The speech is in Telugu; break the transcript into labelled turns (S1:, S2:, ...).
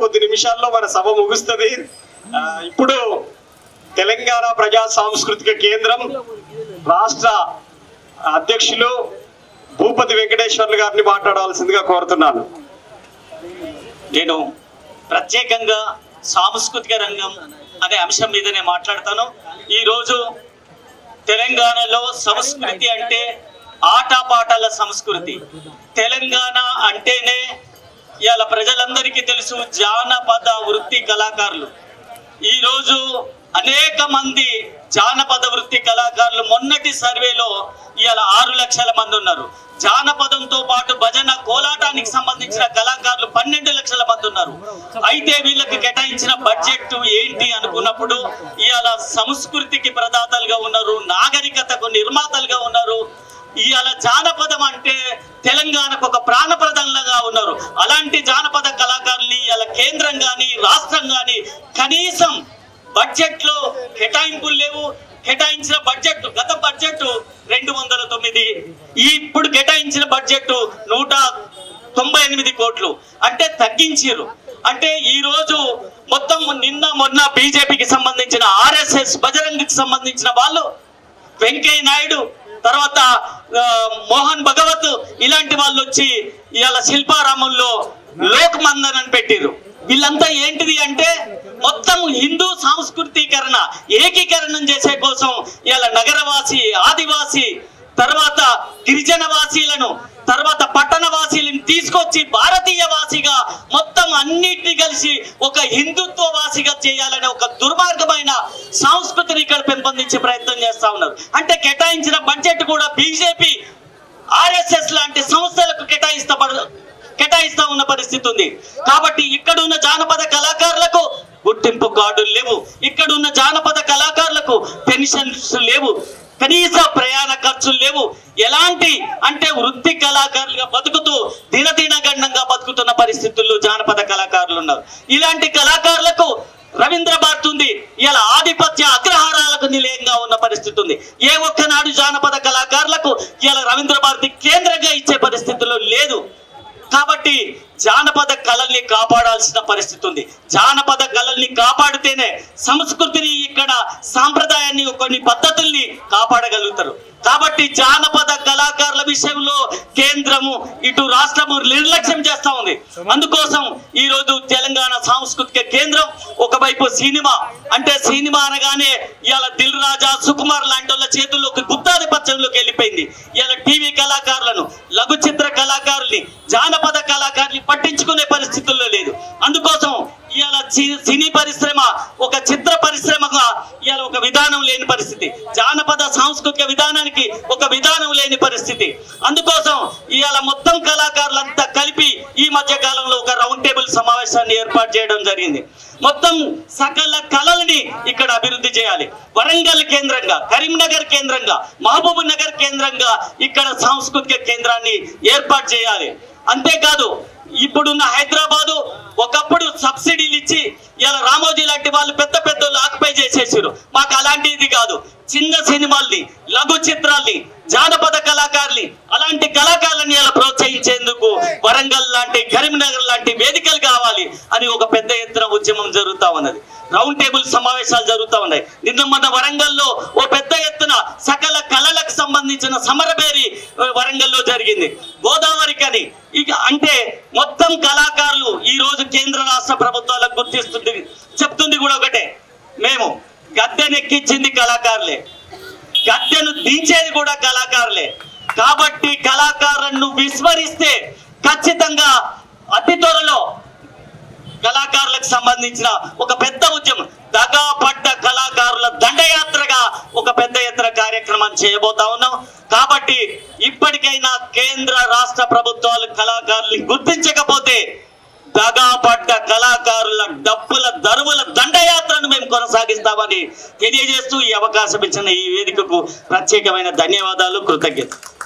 S1: కొద్ది నిమిషాల్లో మన సభ ముగుస్తుంది. ఇప్పుడు తెలంగాణ ప్రజా సాంస్కృతిక కేంద్రం రాష్ట్ర అధ్యక్షులు భూపతి వెంకటేశ్వర్లు గారిని మాట్లాడాల్సిందిగా కోరుతున్నాను.
S2: నేను ప్రత్యేకంగా సాంస్కృతిక రంగం అనే అంశం మీదనే మాట్లాడతాను. ఈరోజు తెలంగాణలో సంస్కృతి అంటే ఆటపాటల సంస్కృతి. తెలంగాణ అంటేనే ఇవాళ ప్రజలందరికీ తెలుసు జానపద వృత్తి కళాకారులు. ఈరోజు అనేక మంది జానపద వృత్తి కళాకారులు మొన్నటి సర్వేలో ఇవాళ 6 లక్షల మంది ఉన్నారు. జానపదంతో పాటు భజన కోలాటానికి సంబంధించిన కళాకారులు 12 లక్షల మంది ఉన్నారు. అయితే వీళ్ళకి కేటాయించిన బడ్జెట్ ఏంటి అనుకున్నప్పుడు ఇవాళ సంస్కృతికి ప్రదాతలుగా ఉన్నారు, నాగరికతకు నిర్మాతలుగా ఉన్నారు. ఇవాళ జానపదం అంటే తెలంగాణకు ఒక ప్రాణప్రదంగా ఉన్నారు. అలాంటి జానపద కళాకారులు ఇవాళ కేంద్రం కానీ రాష్ట్రం కానీ కనీసం బడ్జెట్ లో కేటాయింపులు లేవు. కేటాయించిన బడ్జెట్ గత బడ్జెట్ 209, ఇప్పుడు కేటాయించిన బడ్జెట్ 198 కోట్లు అంటే తగ్గించారు. అంటే ఈ రోజు మొత్తం నిన్న మొన్న బీజేపీకి సంబంధించిన RSS బజరంగికి సంబంధించిన వాళ్ళు, వెంకయ్య నాయుడు తర్వాత మోహన్ భగవత్ ఇలాంటి వాళ్ళు వచ్చి ఇవాళ శిల్పారామంలో లోక్ మందన్ అని పెట్టిరు. వీళ్ళంతా ఏంటిది అంటే మొత్తం హిందూ సాంస్కృతీకరణ ఏకీకరణం చేసే కోసం ఇవాళ నగరవాసి, ఆదివాసి, తర్వాత గిరిజన వాసీలను, తర్వాత పట్టణ వాసీలను తీసుకొచ్చి భారతీయ వాసిగా మొత్తం అన్నిటిని కలిసి ఒక హిందుత్వ వాసిగా చేయాలనే ఒక దుర్మార్గమైన సంస్కృతిని ఇక్కడ పెంపొందించే ప్రయత్నం చేస్తా ఉన్నారు. అంటే కేటాయించిన బడ్జెట్ కూడా బీజేపీ RSS లాంటి సంస్థలకు కేటాయిస్తా ఉన్న పరిస్థితి ఉంది. కాబట్టి ఇక్కడున్న జానపద కళాకారులకు గుర్తింపు కార్డులు లేవు, ఇక్కడున్న జానపద కళాకారులకు పెన్షన్స్ లేవు, కనీస ప్రయాణ ఖర్చులు లేవు. ఎలాంటి అంటే వృత్తి కళాకారులుగా బతుకుతూ దినదినగండంగా బతుకుతున్న పరిస్థితుల్లో జానపద కళాకారులు ఉన్నారు. ఇలాంటి కళాకారులకు రవీంద్ర భారతి ఉంది, ఇలా ఆధిపత్య అగ్రహారాలకు నిలయంగా ఉన్న పరిస్థితి ఉంది. ఏ ఒక్కనాడు జానపద కళాకారులకు ఇలా రవీంద్ర భారతి కేంద్రంగా ఇచ్చే పరిస్థితుల్లో లేదు. కాబట్టి జానపద కళల్ని కాపాడాల్సిన పరిస్థితి ఉంది. జానపద కళల్ని కాపాడితేనే సంస్కృతిని, ఇక్కడ సాంప్రదాయాన్ని, కొన్ని పద్ధతుల్ని కాపాడగలుగుతారు. కాబట్టి జానపద కళాకారుల విషయంలో కేంద్రము ఇటు రాష్ట్రము నిర్లక్ష్యం చేస్తా ఉంది. అందుకోసం ఈ రోజు తెలంగాణ సాంస్కృతిక కేంద్రం ఒకవైపు సినిమా అంటే సినిమా అనగానే ఇవాళ దిల్ రాజా, సుకుమార్ లాంటి వాళ్ళ చేతుల్లోకి గుత్తాధిపత్యంలోకి వెళ్ళిపోయింది. ఇవాళ టీవీ కళాకారులను, లఘు చిత్ర కళాకారుల్ని, జానపద కళాకారుల్ని పట్టించుకునే పరిస్థితుల్లో లేదు. అందుకోసం ఇవాళ సినీ పరిశ్రమ ఒక చిత్ర పరిశ్రమగా ఇవాళ ఒక విధానం లేని పరిస్థితి, జానపద సాంస్కృతిక విధానానికి ఒక విధానం లేని పరిస్థితి. అందుకోసం ఇవాళ మొత్తం కళాకారులంతా కలిపి ఈ మధ్య కాలంలో ఒక రౌండ్ టేబుల్ సమావేశాన్ని ఏర్పాటు చేయడం జరిగింది. మొత్తం సకల కళల్ని ఇక్కడ అభివృద్ధి చేయాలి. వరంగల్ కేంద్రంగా, కరీంనగర్ కేంద్రంగా, మహబూబ్ నగర్ కేంద్రంగా ఇక్కడ సాంస్కృతిక కేంద్రాన్ని ఏర్పాటు చేయాలి. అంతేకాదు ఇప్పుడున్న హైదరాబాదు ఒకప్పుడు సబ్సిడీలు ఇచ్చి ఇలా రామోజీ లాంటి వాళ్ళు పెద్ద పెద్ద ఆక్యుపై చేసేసారు. మాకు అలాంటిది కాదు. చిన్న సినిమాల్ని, లఘు చిత్రాల్ని, జానపద కళాకారుల్ని, అలాంటి కళాకారులని ఇలా ప్రోత్సహించేందుకు వరంగల్ లాంటి, కరీంనగర్ లాంటి వేదికలు కావాలి అని ఒక పెద్ద ఎత్తున ఉద్యమం జరుగుతూ ఉన్నది. రౌండ్ టేబుల్ సమావేశాలు జరుగుతూ ఉన్నాయి. నిన్న మన వరంగల్లో ఓ పెద్ద ఎత్తున సకల కళలకు సంబంధించిన సమరబేరి వరంగల్లో జరిగింది. గోదావరి కని ఇక అంటే మొత్తం కళాకారులు ఈ రోజు కేంద్ర రాష్ట్ర ప్రభుత్వాలకు గుర్తిస్తుంది, చెప్తుంది కూడా ఒకటే, మేము గద్దెనెక్కించింది కళాకారులే, గద్దెను దించేది కూడా కళాకారులే. కాబట్టి కళాకారులను విస్మరిస్తే ఖచ్చితంగా అతి త్వరలో కళాకారులకు సంబంధించిన ఒక పెద్ద ఉద్యమం, దగా పడ్డ కళాకారుల దండయాత్రగా ఒక పెద్ద ఎత్తున కార్యక్రమం చేయబోతా ఉన్నాం. కాబట్టి ఇప్పటికైనా కేంద్ర రాష్ట్ర ప్రభుత్వాలు కళాకారుల్ని గుర్తించకపోతే దగాపడ్డ కళాకారుల డబ్బుల దరువుల దండయాత్రను మేము కొనసాగిస్తామని తెలియజేస్తూ ఈ అవకాశం ఇచ్చిన ఈ వేదికకు ప్రత్యేకమైన ధన్యవాదాలు, కృతజ్ఞతలు.